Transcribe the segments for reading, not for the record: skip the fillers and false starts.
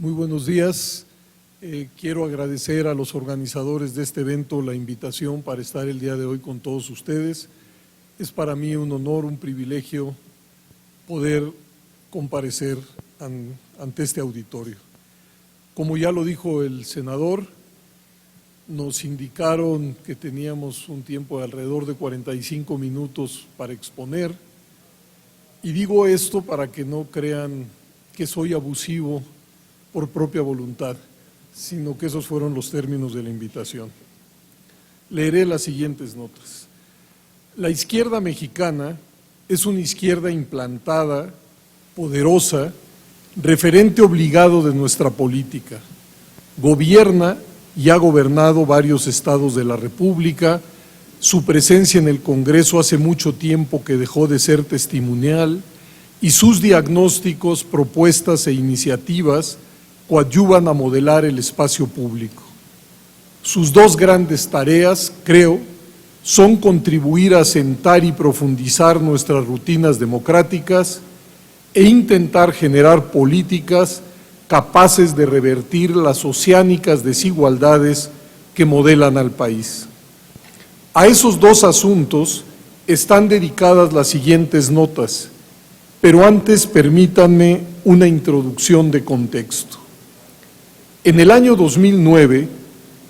Muy buenos días. Quiero agradecer a los organizadores de este evento la invitación para estar el día de hoy con todos ustedes. Es para mí un honor, un privilegio poder comparecer ante este auditorio. Como ya lo dijo el senador, nos indicaron que teníamos un tiempo de alrededor de 45 minutos para exponer, y digo esto para que no crean que soy abusivo por propia voluntad, sino que esos fueron los términos de la invitación. Leeré las siguientes notas. La izquierda mexicana es una izquierda implantada, poderosa, referente obligado de nuestra política. Gobierna y ha gobernado varios estados de la República. Su presencia en el Congreso hace mucho tiempo que dejó de ser testimonial y sus diagnósticos, propuestas e iniciativas coadyuvan a modelar el espacio público. Sus dos grandes tareas, creo, son contribuir a asentar y profundizar nuestras rutinas democráticas e intentar generar políticas capaces de revertir las oceánicas desigualdades que modelan al país. A esos dos asuntos están dedicadas las siguientes notas, pero antes permítanme una introducción de contexto. En el año 2009,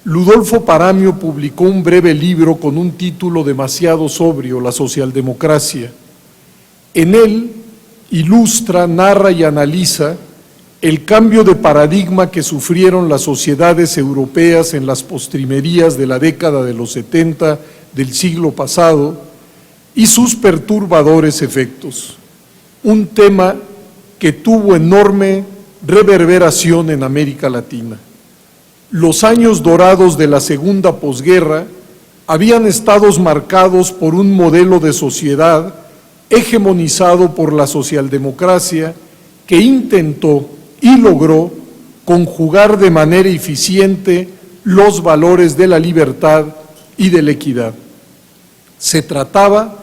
Ludolfo Paramio publicó un breve libro con un título demasiado sobrio, La socialdemocracia. En él ilustra, narra y analiza el cambio de paradigma que sufrieron las sociedades europeas en las postrimerías de la década de los 70 del siglo pasado y sus perturbadores efectos. Un tema que tuvo enorme reverberación en América Latina. Los años dorados de la segunda posguerra habían estado marcados por un modelo de sociedad hegemonizado por la socialdemocracia que intentó y logró conjugar de manera eficiente los valores de la libertad y de la equidad. Se trataba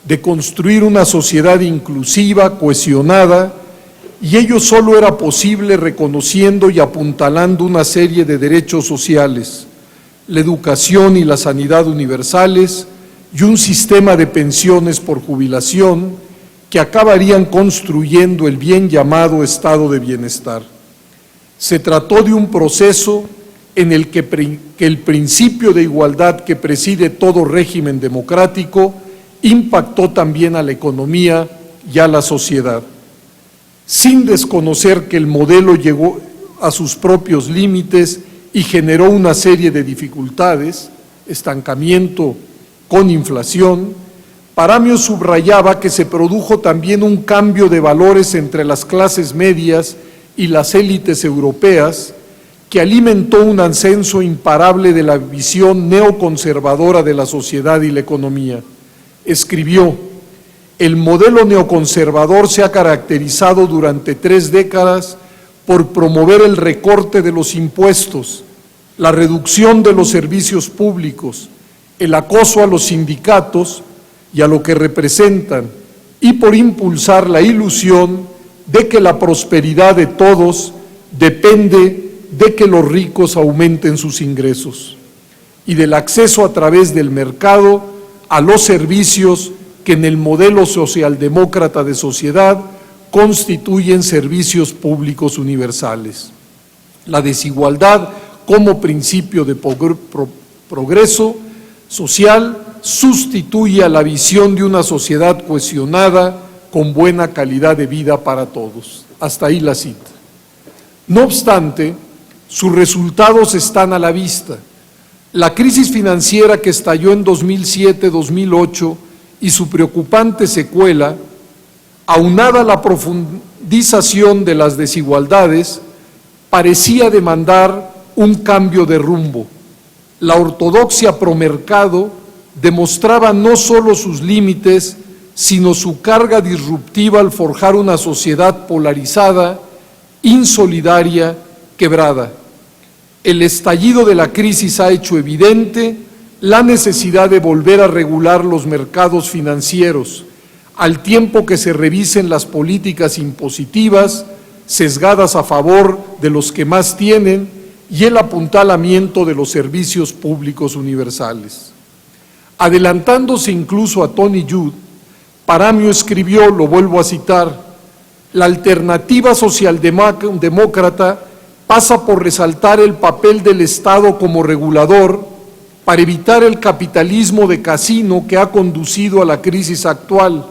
de construir una sociedad inclusiva, cohesionada, y ello solo era posible reconociendo y apuntalando una serie de derechos sociales, la educación y la sanidad universales y un sistema de pensiones por jubilación que acabarían construyendo el bien llamado estado de bienestar. Se trató de un proceso en el que el principio de igualdad que preside todo régimen democrático impactó también a la economía y a la sociedad. Sin desconocer que el modelo llegó a sus propios límites y generó una serie de dificultades, estancamiento con inflación, Paramio subrayaba que se produjo también un cambio de valores entre las clases medias y las élites europeas que alimentó un ascenso imparable de la visión neoconservadora de la sociedad y la economía. Escribió: el modelo neoconservador se ha caracterizado durante 3 décadas por promover el recorte de los impuestos, la reducción de los servicios públicos, el acoso a los sindicatos y a lo que representan, y por impulsar la ilusión de que la prosperidad de todos depende de que los ricos aumenten sus ingresos y del acceso a través del mercado a los servicios que en el modelo socialdemócrata de sociedad constituyen servicios públicos universales. La desigualdad como principio de progreso social sustituye a la visión de una sociedad cohesionada con buena calidad de vida para todos. Hasta ahí la cita. No obstante, sus resultados están a la vista. La crisis financiera que estalló en 2007-2008 y su preocupante secuela, aunada a la profundización de las desigualdades, parecía demandar un cambio de rumbo. La ortodoxia promercado demostraba no solo sus límites, sino su carga disruptiva al forjar una sociedad polarizada, insolidaria, quebrada. El estallido de la crisis ha hecho evidente la necesidad de volver a regular los mercados financieros, al tiempo que se revisen las políticas impositivas, sesgadas a favor de los que más tienen y el apuntalamiento de los servicios públicos universales. Adelantándose incluso a Tony Judt, Paramio escribió, lo vuelvo a citar: la alternativa socialdemócrata pasa por resaltar el papel del Estado como regulador para evitar el capitalismo de casino que ha conducido a la crisis actual,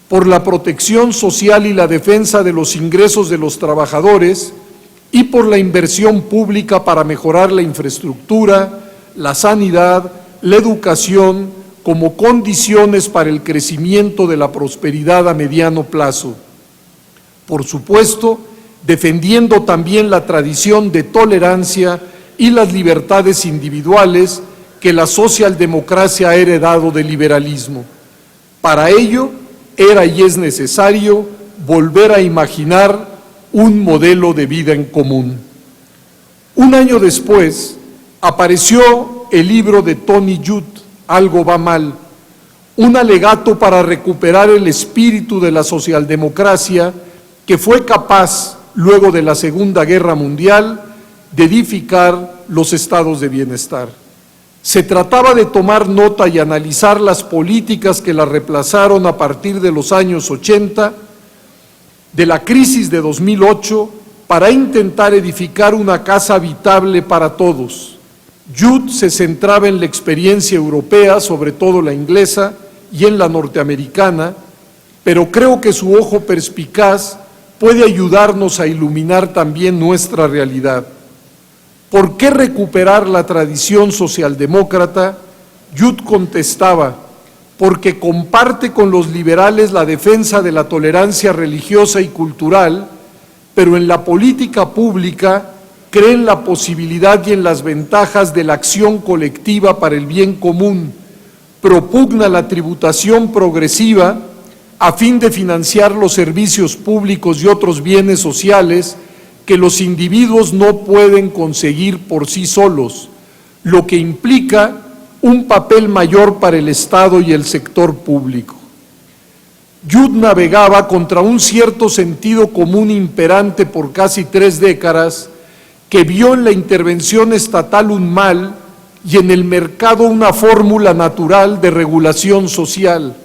por la protección social y la defensa de los ingresos de los trabajadores y por la inversión pública para mejorar la infraestructura, la sanidad, la educación, como condiciones para el crecimiento de la prosperidad a mediano plazo. Por supuesto, defendiendo también la tradición de tolerancia y las libertades individuales que la socialdemocracia ha heredado del liberalismo. Para ello, era y es necesario volver a imaginar un modelo de vida en común. Un año después, apareció el libro de Tony Judt, Algo va mal, un alegato para recuperar el espíritu de la socialdemocracia que fue capaz, luego de la Segunda Guerra Mundial, de edificar los estados de bienestar. Se trataba de tomar nota y analizar las políticas que la reemplazaron a partir de los años 80, de la crisis de 2008, para intentar edificar una casa habitable para todos. Judt se centraba en la experiencia europea, sobre todo la inglesa, y en la norteamericana, pero creo que su ojo perspicaz puede ayudarnos a iluminar también nuestra realidad. ¿Por qué recuperar la tradición socialdemócrata? Judt contestaba: porque comparte con los liberales la defensa de la tolerancia religiosa y cultural, pero en la política pública cree en la posibilidad y en las ventajas de la acción colectiva para el bien común, propugna la tributación progresiva a fin de financiar los servicios públicos y otros bienes sociales que los individuos no pueden conseguir por sí solos, lo que implica un papel mayor para el Estado y el sector público. Judt navegaba contra un cierto sentido común imperante por casi 3 décadas, que vio en la intervención estatal un mal y en el mercado una fórmula natural de regulación social.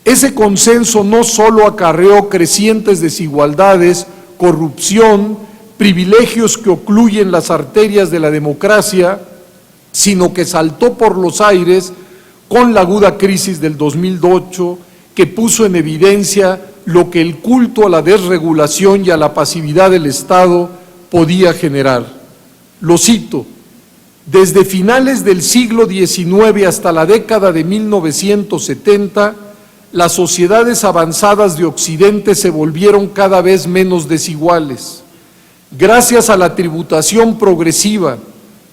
Ese consenso no solo acarreó crecientes desigualdades, corrupción, privilegios que ocluyen las arterias de la democracia, sino que saltó por los aires con la aguda crisis del 2008, que puso en evidencia lo que el culto a la desregulación y a la pasividad del Estado podía generar. Lo cito: desde finales del siglo XIX hasta la década de 1970, las sociedades avanzadas de Occidente se volvieron cada vez menos desiguales. Gracias a la tributación progresiva,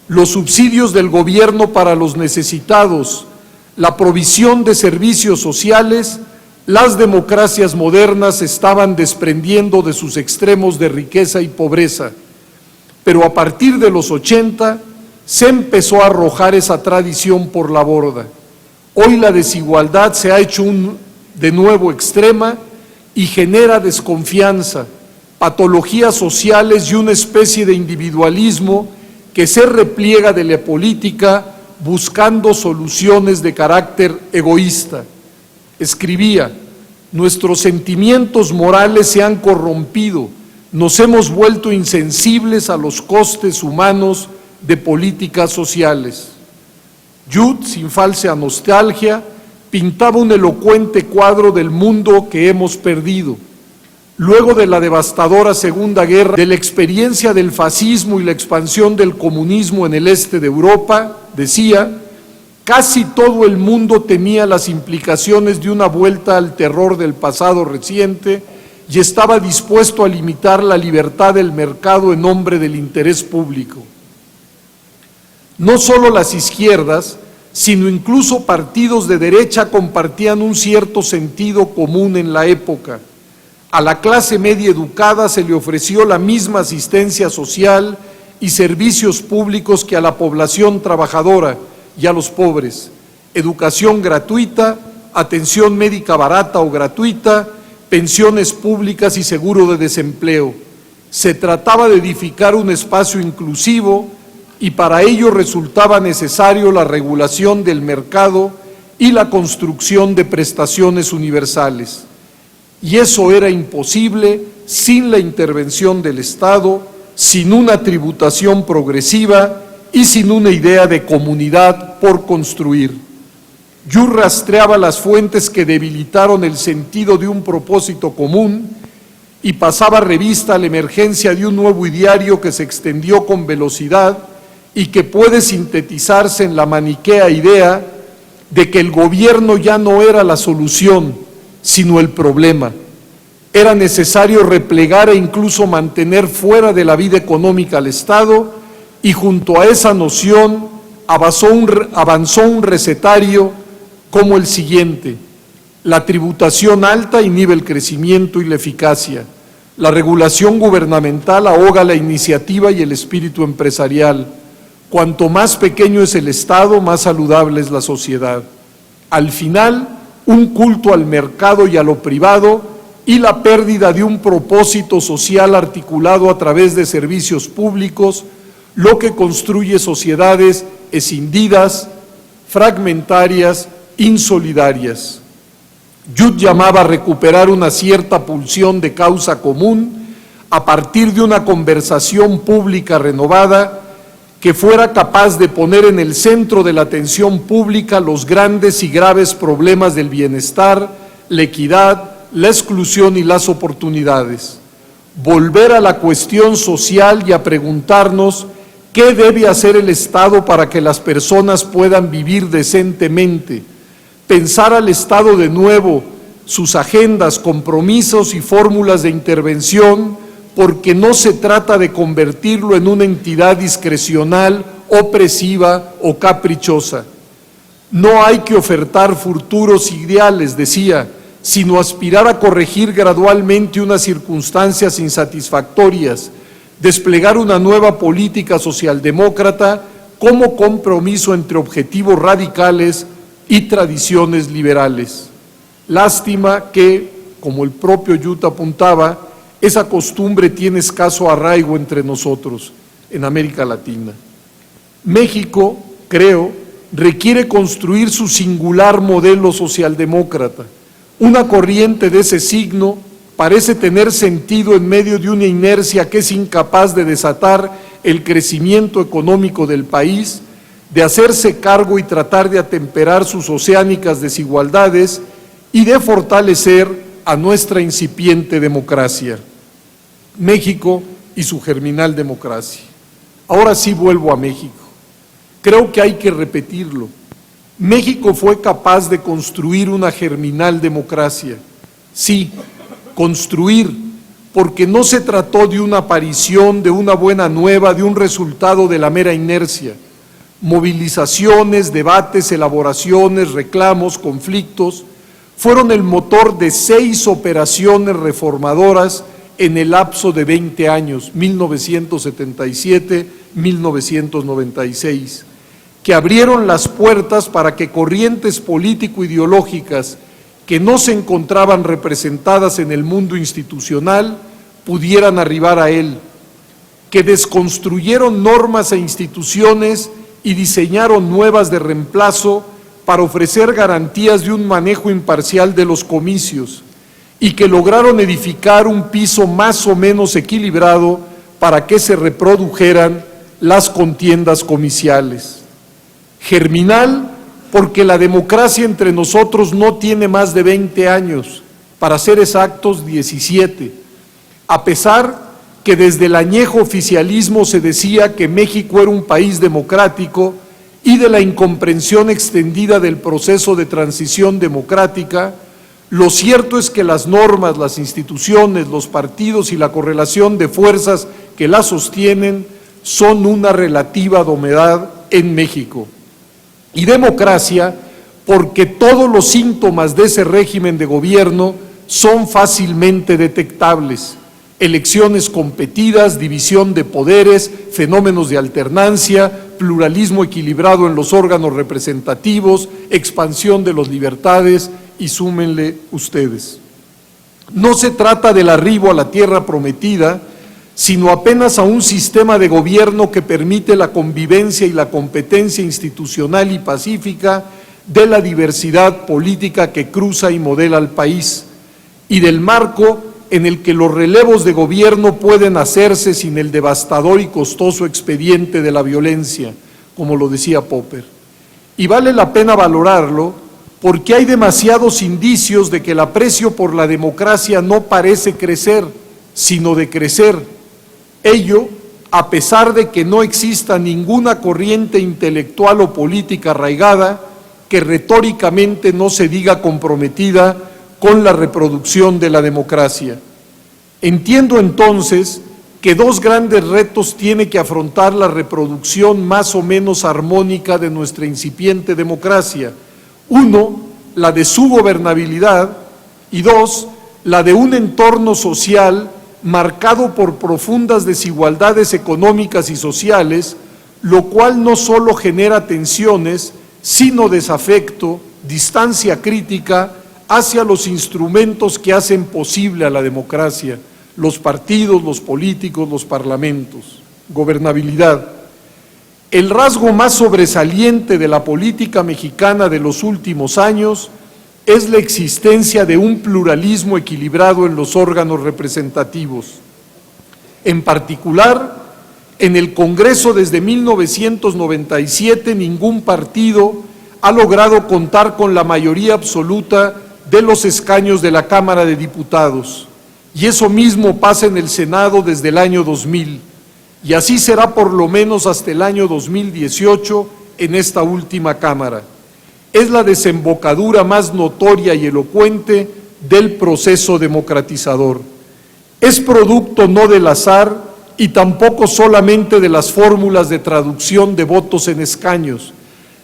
los subsidios del gobierno para los necesitados, la provisión de servicios sociales, las democracias modernas estaban desprendiendo de sus extremos de riqueza y pobreza. Pero a partir de los 80 se empezó a arrojar esa tradición por la borda. Hoy la desigualdad se ha hecho de nuevo extrema y genera desconfianza, patologías sociales y una especie de individualismo que se repliega de la política buscando soluciones de carácter egoísta. Escribía: nuestros sentimientos morales se han corrompido, nos hemos vuelto insensibles a los costes humanos de políticas sociales. Judt, sin falsa nostalgia, pintaba un elocuente cuadro del mundo que hemos perdido. Luego de la devastadora Segunda Guerra, de la experiencia del fascismo y la expansión del comunismo en el este de Europa, decía, casi todo el mundo temía las implicaciones de una vuelta al terror del pasado reciente y estaba dispuesto a limitar la libertad del mercado en nombre del interés público. No solo las izquierdas, sino incluso partidos de derecha compartían un cierto sentido común en la época. A la clase media educada se le ofreció la misma asistencia social y servicios públicos que a la población trabajadora y a los pobres: educación gratuita, atención médica barata o gratuita, pensiones públicas y seguro de desempleo. Se trataba de edificar un espacio inclusivo y para ello resultaba necesario la regulación del mercado y la construcción de prestaciones universales. Y eso era imposible sin la intervención del Estado, sin una tributación progresiva y sin una idea de comunidad por construir. Yu rastreaba las fuentes que debilitaron el sentido de un propósito común y pasaba revista a la emergencia de un nuevo ideario que se extendió con velocidad y que puede sintetizarse en la maniquea idea de que el gobierno ya no era la solución, sino el problema. Era necesario replegar e incluso mantener fuera de la vida económica al Estado, y junto a esa noción avanzó un recetario como el siguiente: la tributación alta inhibe el crecimiento y la eficacia, la regulación gubernamental ahoga la iniciativa y el espíritu empresarial. Cuanto más pequeño es el Estado, más saludable es la sociedad. Al final, un culto al mercado y a lo privado y la pérdida de un propósito social articulado a través de servicios públicos, lo que construye sociedades escindidas, fragmentarias, insolidarias. Yu llamaba a recuperar una cierta pulsión de causa común a partir de una conversación pública renovada que fuera capaz de poner en el centro de la atención pública los grandes y graves problemas del bienestar, la equidad, la exclusión y las oportunidades. Volver a la cuestión social y a preguntarnos qué debe hacer el Estado para que las personas puedan vivir decentemente. Pensar al Estado de nuevo, sus agendas, compromisos y fórmulas de intervención, porque no se trata de convertirlo en una entidad discrecional, opresiva o caprichosa. No hay que ofertar futuros ideales, decía, sino aspirar a corregir gradualmente unas circunstancias insatisfactorias, desplegar una nueva política socialdemócrata como compromiso entre objetivos radicales y tradiciones liberales. Lástima que, como el propio Yu apuntaba, esa costumbre tiene escaso arraigo entre nosotros, en América Latina. México, creo, requiere construir su singular modelo socialdemócrata. Una corriente de ese signo parece tener sentido en medio de una inercia que es incapaz de desatar el crecimiento económico del país, de hacerse cargo y tratar de atemperar sus oceánicas desigualdades y de fortalecer a nuestra incipiente democracia, México y su germinal democracia. Ahora sí vuelvo a México. Creo que hay que repetirlo. México fue capaz de construir una germinal democracia. Sí, construir, porque no se trató de una aparición, de una buena nueva, de un resultado de la mera inercia. Movilizaciones, debates, elaboraciones, reclamos, conflictos, fueron el motor de 6 operaciones reformadoras en el lapso de 20 años, 1977-1996, que abrieron las puertas para que corrientes político-ideológicas que no se encontraban representadas en el mundo institucional pudieran arribar a él, que desconstruyeron normas e instituciones y diseñaron nuevas de reemplazo para ofrecer garantías de un manejo imparcial de los comicios y que lograron edificar un piso más o menos equilibrado para que se reprodujeran las contiendas comiciales. Germinal, porque la democracia entre nosotros no tiene más de 20 años, para ser exactos 17, a pesar que desde el añejo oficialismo se decía que México era un país democrático y de la incomprensión extendida del proceso de transición democrática, lo cierto es que las normas, las instituciones, los partidos y la correlación de fuerzas que las sostienen son una relativa novedad en México. Y democracia porque todos los síntomas de ese régimen de gobierno son fácilmente detectables: elecciones competidas, división de poderes, fenómenos de alternancia, pluralismo equilibrado en los órganos representativos, expansión de las libertades y súmenle ustedes. No se trata del arribo a la tierra prometida, sino apenas a un sistema de gobierno que permite la convivencia y la competencia institucional y pacífica de la diversidad política que cruza y modela al país, y del marco en el que los relevos de gobierno pueden hacerse sin el devastador y costoso expediente de la violencia, como lo decía Popper. Y vale la pena valorarlo porque hay demasiados indicios de que el aprecio por la democracia no parece crecer, sino decrecer. Ello, a pesar de que no exista ninguna corriente intelectual o política arraigada que retóricamente no se diga comprometida con la reproducción de la democracia. Entiendo entonces que dos grandes retos tiene que afrontar la reproducción más o menos armónica de nuestra incipiente democracia. Uno, la de su gobernabilidad, y dos, la de un entorno social marcado por profundas desigualdades económicas y sociales, lo cual no solo genera tensiones, sino desafecto, distancia crítica hacia los instrumentos que hacen posible a la democracia, los partidos, los políticos, los parlamentos. Gobernabilidad. El rasgo más sobresaliente de la política mexicana de los últimos años es la existencia de un pluralismo equilibrado en los órganos representativos. En particular, en el Congreso desde 1997 ningún partido ha logrado contar con la mayoría absoluta de los escaños de la Cámara de Diputados, y eso mismo pasa en el Senado desde el año 2000, y así será por lo menos hasta el año 2018 en esta última Cámara. Es la desembocadura más notoria y elocuente del proceso democratizador. Es producto no del azar y tampoco solamente de las fórmulas de traducción de votos en escaños,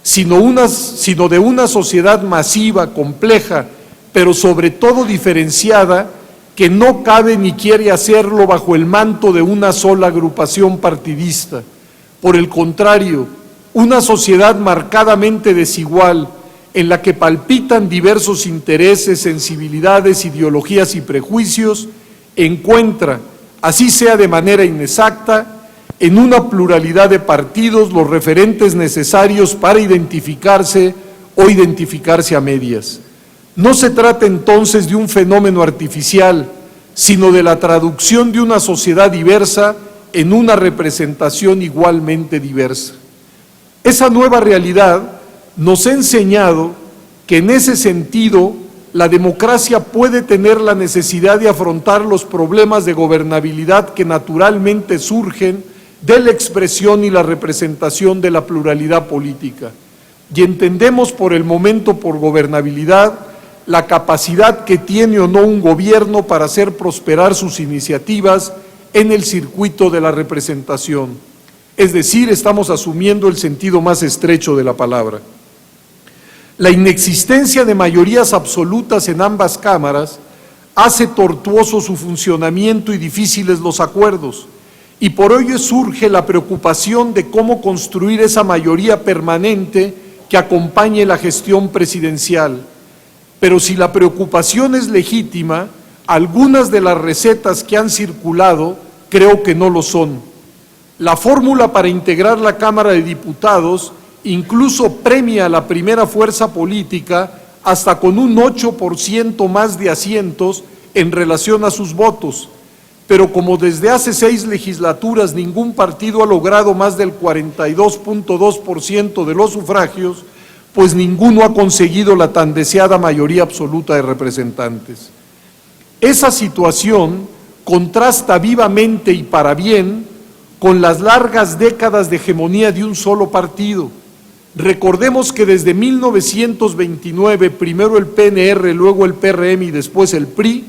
sino de una sociedad masiva, compleja, pero sobre todo diferenciada, que no cabe ni quiere hacerlo bajo el manto de una sola agrupación partidista. Por el contrario, una sociedad marcadamente desigual, en la que palpitan diversos intereses, sensibilidades, ideologías y prejuicios, encuentra, así sea de manera inexacta, en una pluralidad de partidos los referentes necesarios para identificarse o identificarse a medias. No se trata entonces de un fenómeno artificial, sino de la traducción de una sociedad diversa en una representación igualmente diversa. Esa nueva realidad nos ha enseñado que en ese sentido la democracia puede tener la necesidad de afrontar los problemas de gobernabilidad que naturalmente surgen de la expresión y la representación de la pluralidad política. Y entendemos por el momento por gobernabilidad la capacidad que tiene o no un gobierno para hacer prosperar sus iniciativas en el circuito de la representación. Es decir, estamos asumiendo el sentido más estrecho de la palabra. La inexistencia de mayorías absolutas en ambas cámaras hace tortuoso su funcionamiento y difíciles los acuerdos, y por ello surge la preocupación de cómo construir esa mayoría permanente que acompañe la gestión presidencial. Pero si la preocupación es legítima, algunas de las recetas que han circulado creo que no lo son. La fórmula para integrar la Cámara de Diputados incluso premia a la primera fuerza política hasta con un 8% más de asientos en relación a sus votos, pero como desde hace 6 legislaturas ningún partido ha logrado más del 42.2% de los sufragios, pues ninguno ha conseguido la tan deseada mayoría absoluta de representantes. Esa situación contrasta vivamente y para bien con las largas décadas de hegemonía de un solo partido. Recordemos que desde 1929, primero el PNR, luego el PRM y después el PRI,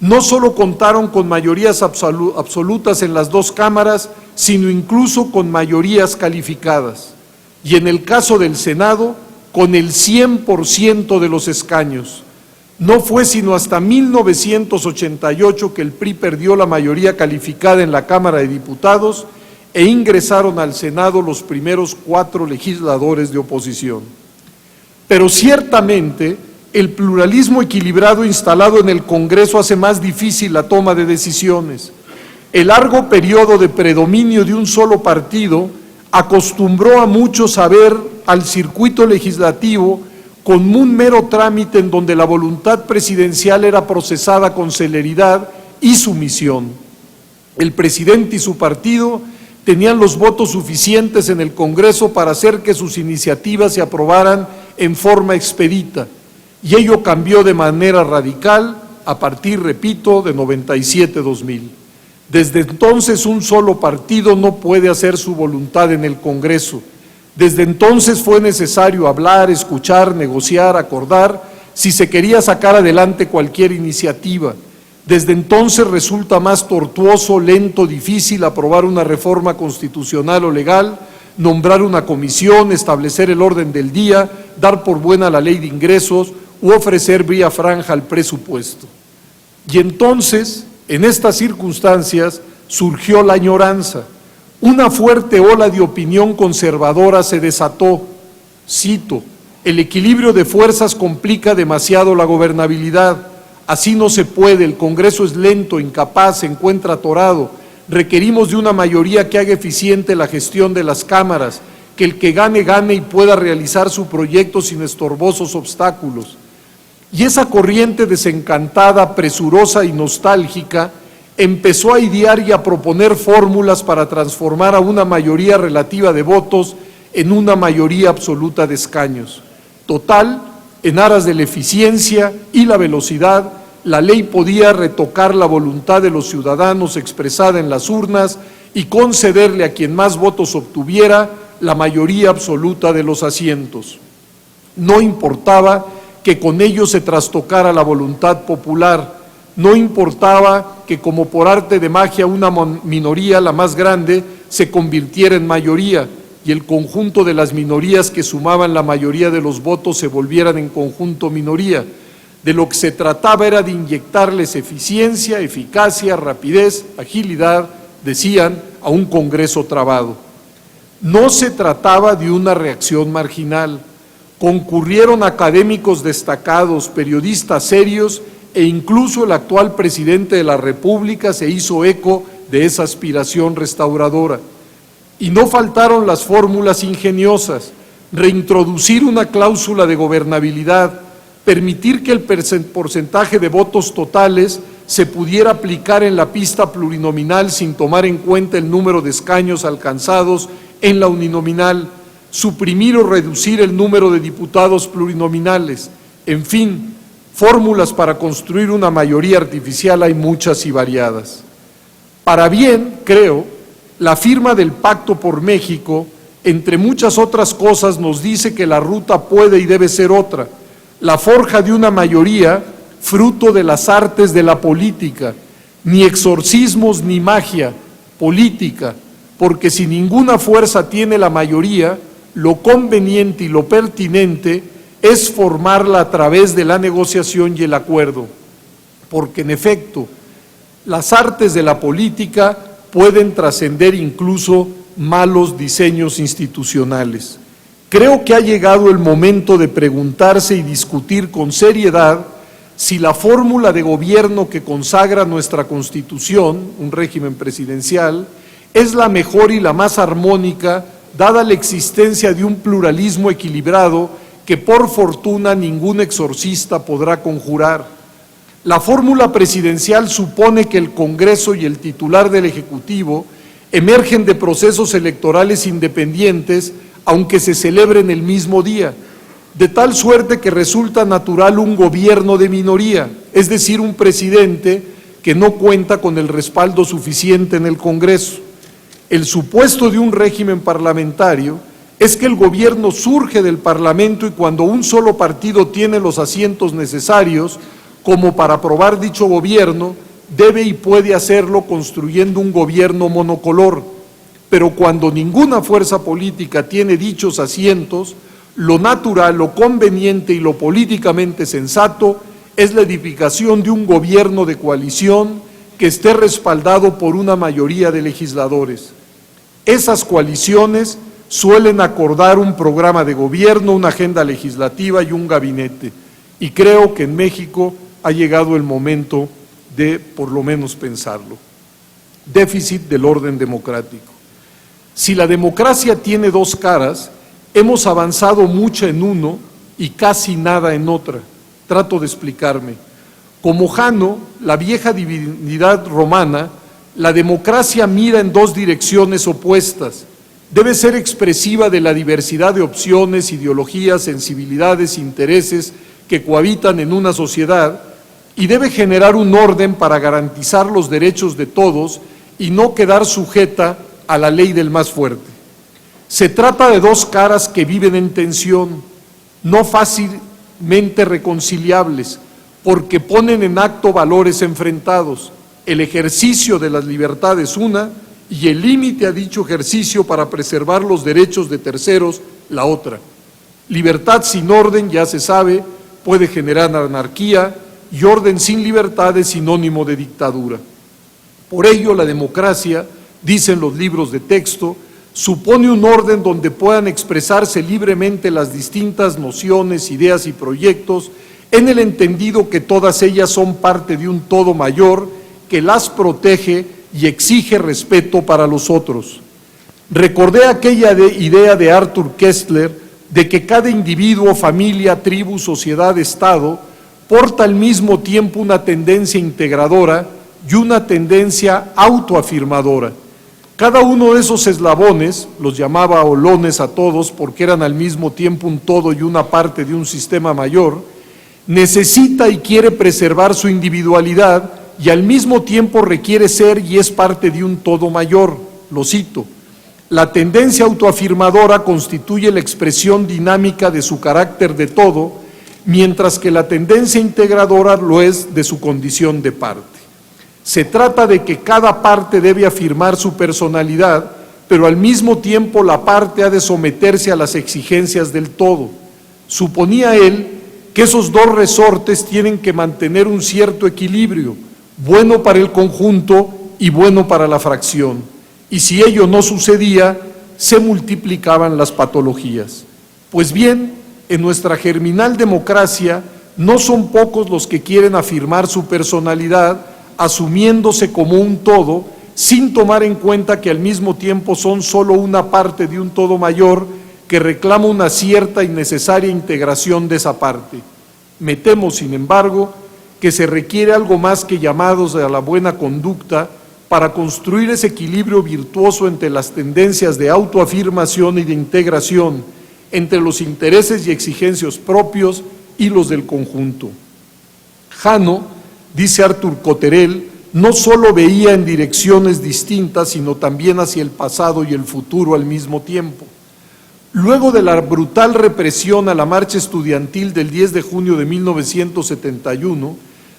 no solo contaron con mayorías absolutas en las dos cámaras, sino incluso con mayorías calificadas. Y en el caso del Senado, con el 100% de los escaños. No fue sino hasta 1988 que el PRI perdió la mayoría calificada en la Cámara de Diputados e ingresaron al Senado los primeros 4 legisladores de oposición. Pero ciertamente el pluralismo equilibrado instalado en el Congreso hace más difícil la toma de decisiones. El largo periodo de predominio de un solo partido acostumbró a muchos a ver al circuito legislativo como un mero trámite en donde la voluntad presidencial era procesada con celeridad y sumisión. El presidente y su partido tenían los votos suficientes en el Congreso para hacer que sus iniciativas se aprobaran en forma expedita, y ello cambió de manera radical a partir, repito, de 97-2000. Desde entonces un solo partido no puede hacer su voluntad en el Congreso. Desde entonces fue necesario hablar, escuchar, negociar, acordar, si se quería sacar adelante cualquier iniciativa. Desde entonces resulta más tortuoso, lento, difícil aprobar una reforma constitucional o legal, nombrar una comisión, establecer el orden del día, dar por buena la ley de ingresos u ofrecer vía franja el presupuesto. Y entonces, en estas circunstancias, surgió la añoranza. Una fuerte ola de opinión conservadora se desató. Cito: el equilibrio de fuerzas complica demasiado la gobernabilidad. Así no se puede, el Congreso es lento, incapaz, se encuentra atorado. Requerimos de una mayoría que haga eficiente la gestión de las cámaras, que el que gane, gane y pueda realizar su proyecto sin estorbosos obstáculos. Y esa corriente desencantada, presurosa y nostálgica empezó a idear y a proponer fórmulas para transformar a una mayoría relativa de votos en una mayoría absoluta de escaños. Total, en aras de la eficiencia y la velocidad, la ley podía retocar la voluntad de los ciudadanos expresada en las urnas y concederle a quien más votos obtuviera la mayoría absoluta de los asientos. No importaba que con ello se trastocara la voluntad popular, no importaba que como por arte de magia una minoría, la más grande, se convirtiera en mayoría y el conjunto de las minorías que sumaban la mayoría de los votos se volvieran en conjunto minoría. De lo que se trataba era de inyectarles eficiencia, eficacia, rapidez, agilidad, decían, a un Congreso trabado. No se trataba de una reacción marginal. Concurrieron académicos destacados, periodistas serios e incluso el actual presidente de la República se hizo eco de esa aspiración restauradora. Y no faltaron las fórmulas ingeniosas: reintroducir una cláusula de gobernabilidad, permitir que el porcentaje de votos totales se pudiera aplicar en la pista plurinominal sin tomar en cuenta el número de escaños alcanzados en la uninominal, suprimir o reducir el número de diputados plurinominales. En fin, fórmulas para construir una mayoría artificial hay muchas y variadas. Para bien, creo, la firma del Pacto por México, entre muchas otras cosas, nos dice que la ruta puede y debe ser otra: la forja de una mayoría fruto de las artes de la política, ni exorcismos ni magia, política, porque si ninguna fuerza tiene la mayoría, lo conveniente y lo pertinente es formarla a través de la negociación y el acuerdo, porque en efecto, las artes de la política pueden trascender incluso malos diseños institucionales. Creo que ha llegado el momento de preguntarse y discutir con seriedad si la fórmula de gobierno que consagra nuestra Constitución, un régimen presidencial, es la mejor y la más armónica, dada la existencia de un pluralismo equilibrado que por fortuna ningún exorcista podrá conjurar. La fórmula presidencial supone que el Congreso y el titular del Ejecutivo emergen de procesos electorales independientes, aunque se celebren el mismo día, de tal suerte que resulta natural un gobierno de minoría, es decir, un presidente que no cuenta con el respaldo suficiente en el Congreso. El supuesto de un régimen parlamentario es que el gobierno surge del Parlamento y cuando un solo partido tiene los asientos necesarios como para aprobar dicho gobierno, debe y puede hacerlo construyendo un gobierno monocolor. Pero cuando ninguna fuerza política tiene dichos asientos, lo natural, lo conveniente y lo políticamente sensato es la edificación de un gobierno de coalición que esté respaldado por una mayoría de legisladores. Esas coaliciones suelen acordar un programa de gobierno, una agenda legislativa y un gabinete. Y creo que en México ha llegado el momento de por lo menos pensarlo. déficit del orden democrático. Si la democracia tiene dos caras, hemos avanzado mucho en uno y casi nada en otra. Trato de explicarme. Como Jano, la vieja divinidad romana, la democracia mira en dos direcciones opuestas. Debe ser expresiva de la diversidad de opciones, ideologías, sensibilidades, intereses que cohabitan en una sociedad y debe generar un orden para garantizar los derechos de todos y no quedar sujeta a la ley del más fuerte. Se trata de dos caras que viven en tensión, no fácilmente reconciliables, porque ponen en acto valores enfrentados, el ejercicio de las libertades una y el límite a dicho ejercicio para preservar los derechos de terceros la otra. Libertad sin orden, ya se sabe, puede generar anarquía y orden sin libertad es sinónimo de dictadura. Por ello, la democracia, dicen los libros de texto, supone un orden donde puedan expresarse libremente las distintas nociones, ideas y proyectos en el entendido que todas ellas son parte de un todo mayor que las protege y exige respeto para los otros. Recordé aquella idea de Arthur Koestler de que cada individuo, familia, tribu, sociedad, estado porta al mismo tiempo una tendencia integradora y una tendencia autoafirmadora. Cada uno de esos eslabones, los llamaba olones a todos porque eran al mismo tiempo un todo y una parte de un sistema mayor, necesita y quiere preservar su individualidad y al mismo tiempo requiere ser y es parte de un todo mayor. Lo cito: la tendencia autoafirmadora constituye la expresión dinámica de su carácter de todo, mientras que la tendencia integradora lo es de su condición de parte. Se trata de que cada parte debe afirmar su personalidad, pero al mismo tiempo la parte ha de someterse a las exigencias del todo. Suponía él que esos dos resortes tienen que mantener un cierto equilibrio, bueno para el conjunto y bueno para la fracción, y si ello no sucedía, se multiplicaban las patologías. Pues bien, en nuestra germinal democracia no son pocos los que quieren afirmar su personalidad, asumiéndose como un todo, sin tomar en cuenta que al mismo tiempo son solo una parte de un todo mayor que reclama una cierta y necesaria integración de esa parte. Me temo, sin embargo, que se requiere algo más que llamados a la buena conducta para construir ese equilibrio virtuoso entre las tendencias de autoafirmación y de integración, entre los intereses y exigencias propios y los del conjunto. Jano, dice Arthur Cotterell, no solo veía en direcciones distintas, sino también hacia el pasado y el futuro al mismo tiempo. Luego de la brutal represión a la marcha estudiantil del 10 de junio de 1971,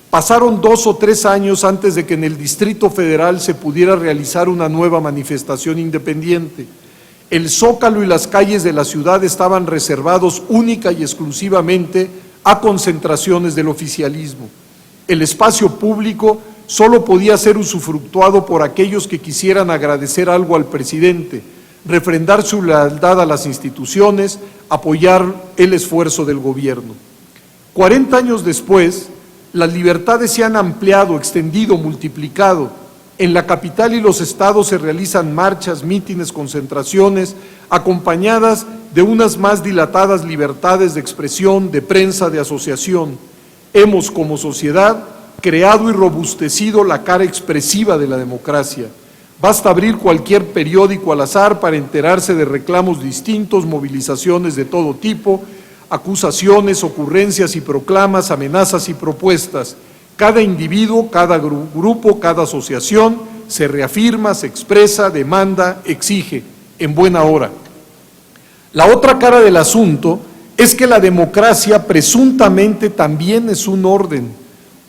pasaron 2 o 3 años antes de que en el Distrito Federal se pudiera realizar una nueva manifestación independiente. El Zócalo y las calles de la ciudad estaban reservados única y exclusivamente a concentraciones del oficialismo. El espacio público solo podía ser usufructuado por aquellos que quisieran agradecer algo al presidente, refrendar su lealtad a las instituciones, apoyar el esfuerzo del gobierno. 40 años después, las libertades se han ampliado, extendido, multiplicado. En la capital y los estados se realizan marchas, mítines, concentraciones, acompañadas de unas más dilatadas libertades de expresión, de prensa, de asociación. Hemos, como sociedad, creado y robustecido la cara expresiva de la democracia. Basta abrir cualquier periódico al azar para enterarse de reclamos distintos, movilizaciones de todo tipo, acusaciones, ocurrencias y proclamas, amenazas y propuestas. Cada individuo, cada grupo, cada asociación se reafirma, se expresa, demanda, exige, en buena hora. La otra cara del asunto es que la democracia presuntamente también es un orden,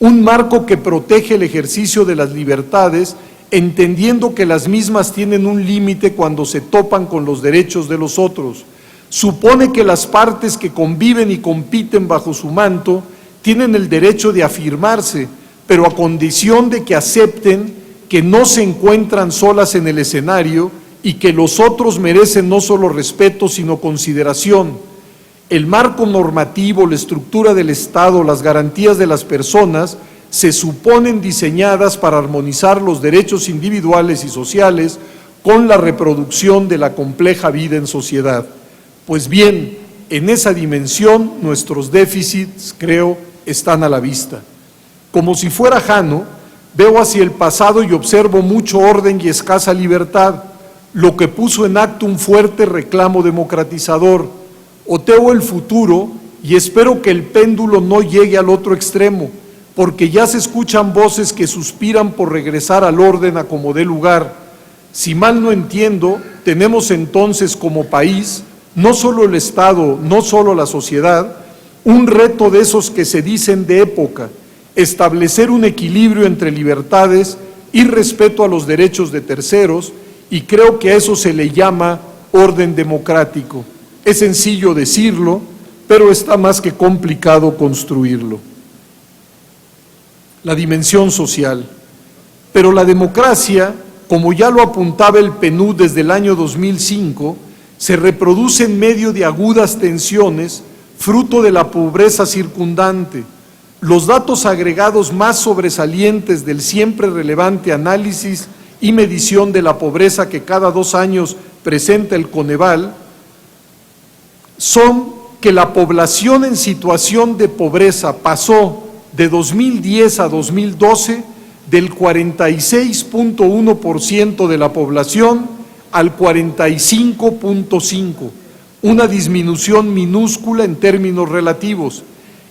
un marco que protege el ejercicio de las libertades, entendiendo que las mismas tienen un límite cuando se topan con los derechos de los otros. Supone que las partes que conviven y compiten bajo su manto tienen el derecho de afirmarse, pero a condición de que acepten que no se encuentran solas en el escenario y que los otros merecen no solo respeto, sino consideración. El marco normativo, la estructura del Estado, las garantías de las personas se suponen diseñadas para armonizar los derechos individuales y sociales con la reproducción de la compleja vida en sociedad. Pues bien, en esa dimensión nuestros déficits, creo, están a la vista. Como si fuera Jano, veo hacia el pasado y observo mucho orden y escasa libertad, lo que puso en acto un fuerte reclamo democratizador. Oteo el futuro y espero que el péndulo no llegue al otro extremo, porque ya se escuchan voces que suspiran por regresar al orden a como dé lugar. Si mal no entiendo, tenemos entonces como país, no solo el Estado, no solo la sociedad, un reto de esos que se dicen de época, establecer un equilibrio entre libertades y respeto a los derechos de terceros, y creo que a eso se le llama orden democrático. Es sencillo decirlo, pero está más que complicado construirlo. La dimensión social. Pero la democracia, como ya lo apuntaba el PNUD desde el año 2005, se reproduce en medio de agudas tensiones, fruto de la pobreza circundante. Los datos agregados más sobresalientes del siempre relevante análisis y medición de la pobreza que cada 2 años presenta el Coneval son que la población en situación de pobreza pasó de 2010 a 2012 del 46.1% de la población al 45.5%, una disminución minúscula en términos relativos,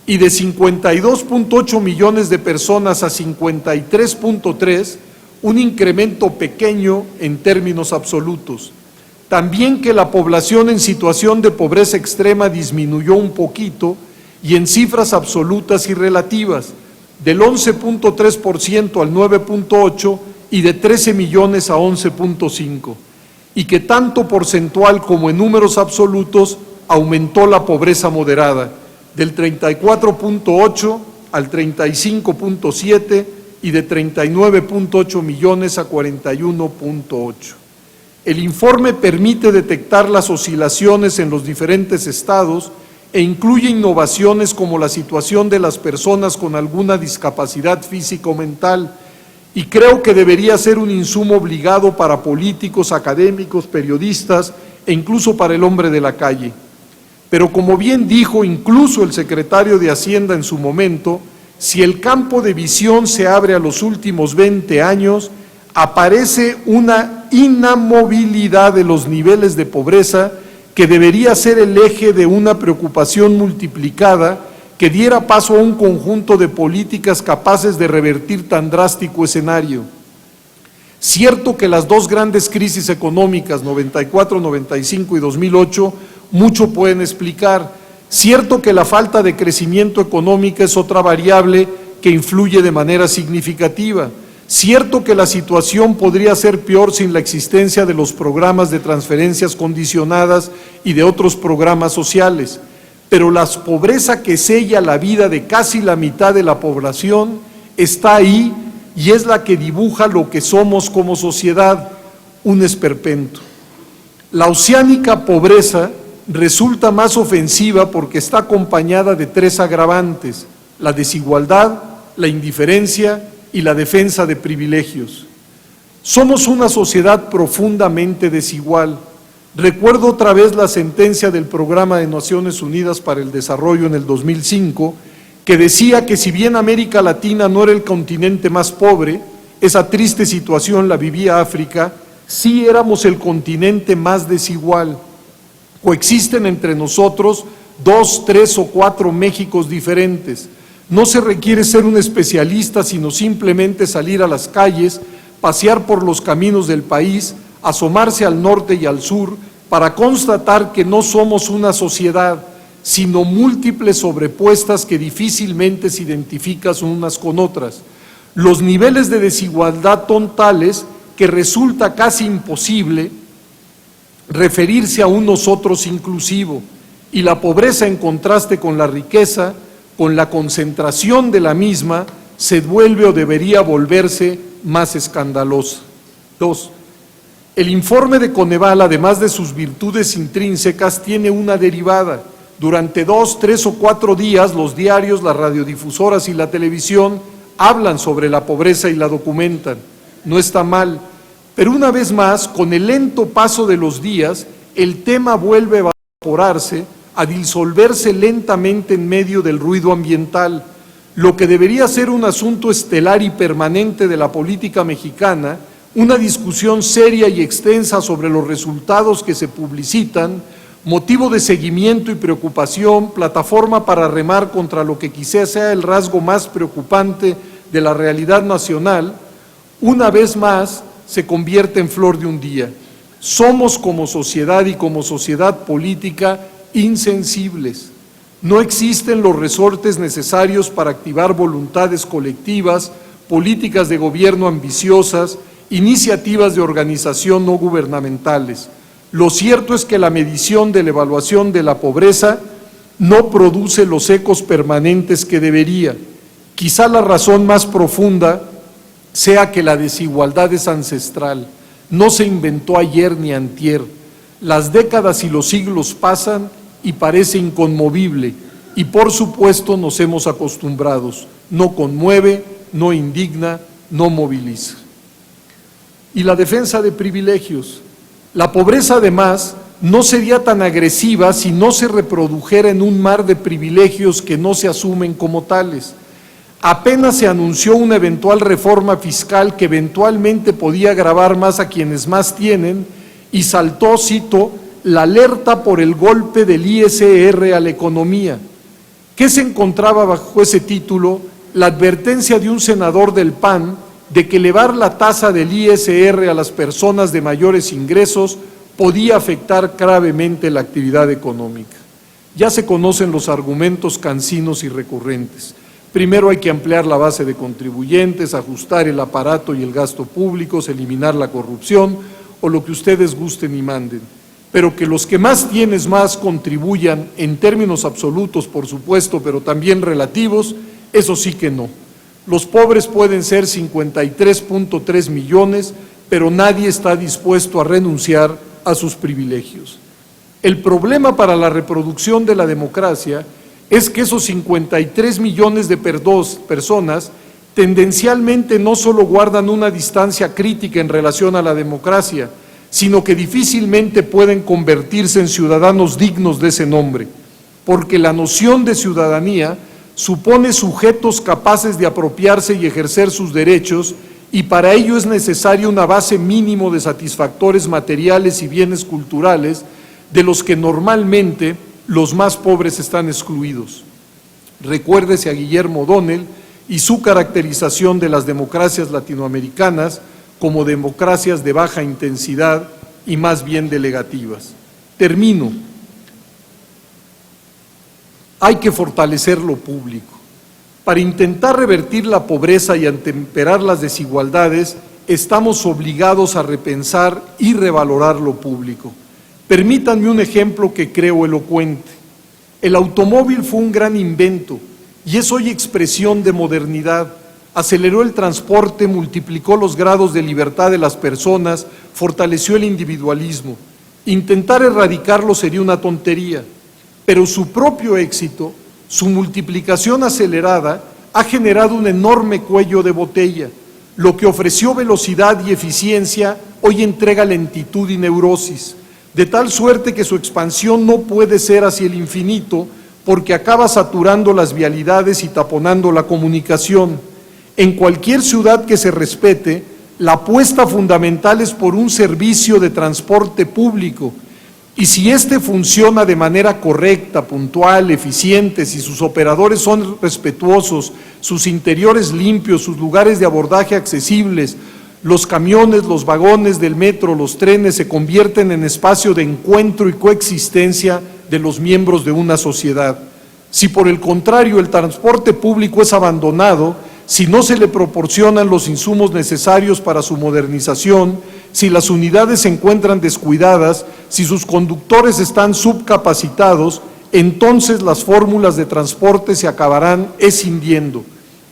y de 52.8 millones de personas a 53.3, un incremento pequeño en términos absolutos. También que la población en situación de pobreza extrema disminuyó un poquito y en cifras absolutas y relativas, del 11.3% al 9.8% y de 13 millones a 11.5%, y que tanto porcentual como en números absolutos aumentó la pobreza moderada, del 34.8 al 35.7 y de 39.8 millones a 41.8. El informe permite detectar las oscilaciones en los diferentes estados e incluye innovaciones como la situación de las personas con alguna discapacidad física o mental, y creo que debería ser un insumo obligado para políticos, académicos, periodistas e incluso para el hombre de la calle. Pero como bien dijo incluso el secretario de Hacienda en su momento, si el campo de visión se abre a los últimos 20 años, aparece una inamovilidad de los niveles de pobreza que debería ser el eje de una preocupación multiplicada que diera paso a un conjunto de políticas capaces de revertir tan drástico escenario. Cierto que las 2 grandes crisis económicas, 94, 95 y 2008, mucho pueden explicar. Cierto que la falta de crecimiento económico es otra variable que influye de manera significativa. Cierto que la situación podría ser peor sin la existencia de los programas de transferencias condicionadas y de otros programas sociales, pero la pobreza que sella la vida de casi la mitad de la población está ahí y es la que dibuja lo que somos como sociedad, un esperpento. La oceánica pobreza resulta más ofensiva porque está acompañada de 3 agravantes: la desigualdad, la indiferencia y la defensa de privilegios. Somos una sociedad profundamente desigual. Recuerdo otra vez la sentencia del Programa de Naciones Unidas para el Desarrollo en el 2005, que decía que si bien América Latina no era el continente más pobre, esa triste situación la vivía África, sí éramos el continente más desigual. Coexisten entre nosotros 2, 3 o 4 Méxicos diferentes. No se requiere ser un especialista, sino simplemente salir a las calles, pasear por los caminos del país, asomarse al norte y al sur, para constatar que no somos una sociedad, sino múltiples sobrepuestas que difícilmente se identifican unas con otras. Los niveles de desigualdad son tales que resulta casi imposible referirse a un nosotros inclusivo, y la pobreza en contraste con la riqueza, con la concentración de la misma, se vuelve o debería volverse más escandalosa. 2. El informe de Coneval, además de sus virtudes intrínsecas, tiene una derivada. Durante 2, 3 o 4 días, los diarios, las radiodifusoras y la televisión hablan sobre la pobreza y la documentan. No está mal, pero una vez más, con el lento paso de los días, el tema vuelve a evaporarse, a disolverse lentamente en medio del ruido ambiental. Lo que debería ser un asunto estelar y permanente de la política mexicana, una discusión seria y extensa sobre los resultados que se publicitan, motivo de seguimiento y preocupación, plataforma para remar contra lo que quizás sea el rasgo más preocupante de la realidad nacional, una vez más se convierte en flor de un día. Somos como sociedad y como sociedad política insensibles. No existen los resortes necesarios para activar voluntades colectivas, políticas de gobierno ambiciosas, iniciativas de organización no gubernamentales. Lo cierto es que la medición de la evaluación de la pobreza no produce los ecos permanentes que debería. Quizá la razón más profunda sea que la desigualdad es ancestral, no se inventó ayer ni antier. Las décadas y los siglos pasan y parece inconmovible, y por supuesto nos hemos acostumbrado. No conmueve, no indigna, no moviliza. Y la defensa de privilegios. La pobreza, además, no sería tan agresiva si no se reprodujera en un mar de privilegios que no se asumen como tales. Apenas se anunció una eventual reforma fiscal que eventualmente podía gravar más a quienes más tienen y saltó, cito, la alerta por el golpe del ISR a la economía. ¿Qué se encontraba bajo ese título? La advertencia de un senador del PAN de que elevar la tasa del ISR a las personas de mayores ingresos podía afectar gravemente la actividad económica. Ya se conocen los argumentos cansinos y recurrentes. Primero hay que ampliar la base de contribuyentes, ajustar el aparato y el gasto públicos, eliminar la corrupción o lo que ustedes gusten y manden. Pero que los que más tienen más contribuyan en términos absolutos, por supuesto, pero también relativos, eso sí que no. Los pobres pueden ser 53.3 millones, pero nadie está dispuesto a renunciar a sus privilegios. El problema para la reproducción de la democracia es que esos 53 millones de personas tendencialmente no solo guardan una distancia crítica en relación a la democracia, sino que difícilmente pueden convertirse en ciudadanos dignos de ese nombre, porque la noción de ciudadanía supone sujetos capaces de apropiarse y ejercer sus derechos, y para ello es necesaria una base mínimo de satisfactores materiales y bienes culturales, de los que normalmente los más pobres están excluidos. Recuérdese a Guillermo O'Donnell y su caracterización de las democracias latinoamericanas como democracias de baja intensidad y más bien delegativas. Termino. Hay que fortalecer lo público. Para intentar revertir la pobreza y atemperar las desigualdades, estamos obligados a repensar y revalorar lo público. Permítanme un ejemplo que creo elocuente. El automóvil fue un gran invento y es hoy expresión de modernidad. Aceleró el transporte, multiplicó los grados de libertad de las personas, fortaleció el individualismo. Intentar erradicarlo sería una tontería, pero su propio éxito, su multiplicación acelerada, ha generado un enorme cuello de botella. Lo que ofreció velocidad y eficiencia, hoy entrega lentitud y neurosis, de tal suerte que su expansión no puede ser hacia el infinito, porque acaba saturando las vialidades y taponando la comunicación. En cualquier ciudad que se respete, la apuesta fundamental es por un servicio de transporte público, y si éste funciona de manera correcta, puntual, eficiente, si sus operadores son respetuosos, sus interiores limpios, sus lugares de abordaje accesibles, los camiones, los vagones del metro, los trenes se convierten en espacio de encuentro y coexistencia de los miembros de una sociedad. Si por el contrario el transporte público es abandonado, si no se le proporcionan los insumos necesarios para su modernización, si las unidades se encuentran descuidadas, si sus conductores están subcapacitados, entonces las fórmulas de transporte se acabarán escindiendo.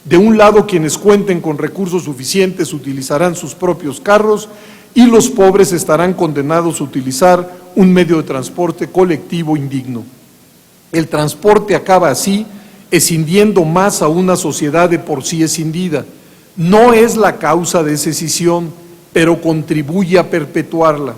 De un lado, quienes cuenten con recursos suficientes utilizarán sus propios carros y los pobres estarán condenados a utilizar un medio de transporte colectivo indigno. El transporte acaba así escindiendo más a una sociedad de por sí escindida. No es la causa de esa escisión, pero contribuye a perpetuarla.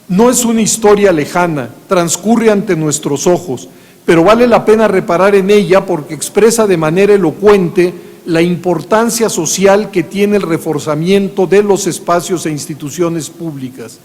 No es una historia lejana, transcurre ante nuestros ojos, pero vale la pena reparar en ella porque expresa de manera elocuente la importancia social que tiene el reforzamiento de los espacios e instituciones públicas.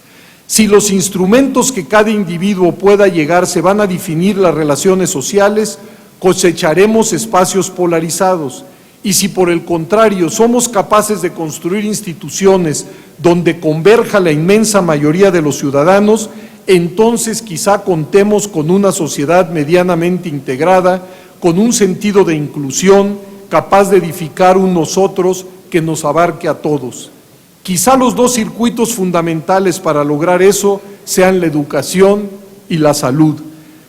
Si los instrumentos que cada individuo pueda llegar se van a definir las relaciones sociales, cosecharemos espacios polarizados. Y si por el contrario somos capaces de construir instituciones donde converja la inmensa mayoría de los ciudadanos, entonces quizá contemos con una sociedad medianamente integrada, con un sentido de inclusión, capaz de edificar un nosotros que nos abarque a todos. Quizá los dos circuitos fundamentales para lograr eso sean la educación y la salud.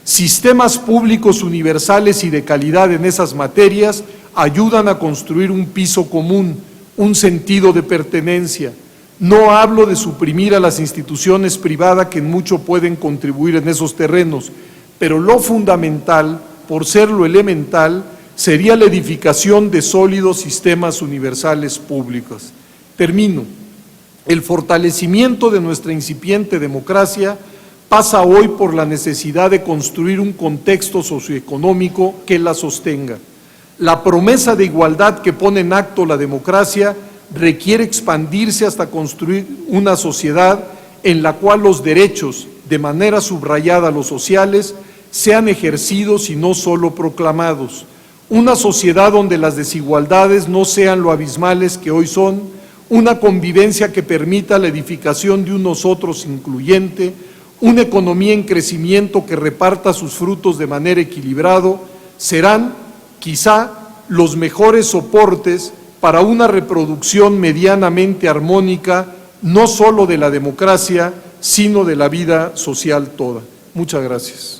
Sistemas públicos universales y de calidad en esas materias ayudan a construir un piso común, un sentido de pertenencia. No hablo de suprimir a las instituciones privadas que en mucho pueden contribuir en esos terrenos, pero lo fundamental, por ser lo elemental, sería la edificación de sólidos sistemas universales públicos. Termino. El fortalecimiento de nuestra incipiente democracia pasa hoy por la necesidad de construir un contexto socioeconómico que la sostenga. La promesa de igualdad que pone en acto la democracia requiere expandirse hasta construir una sociedad en la cual los derechos, de manera subrayada los sociales, sean ejercidos y no solo proclamados. Una sociedad donde las desigualdades no sean lo abismales que hoy son, una convivencia que permita la edificación de un nosotros incluyente, una economía en crecimiento que reparta sus frutos de manera equilibrada, serán quizá los mejores soportes para una reproducción medianamente armónica, no solo de la democracia, sino de la vida social toda. Muchas gracias.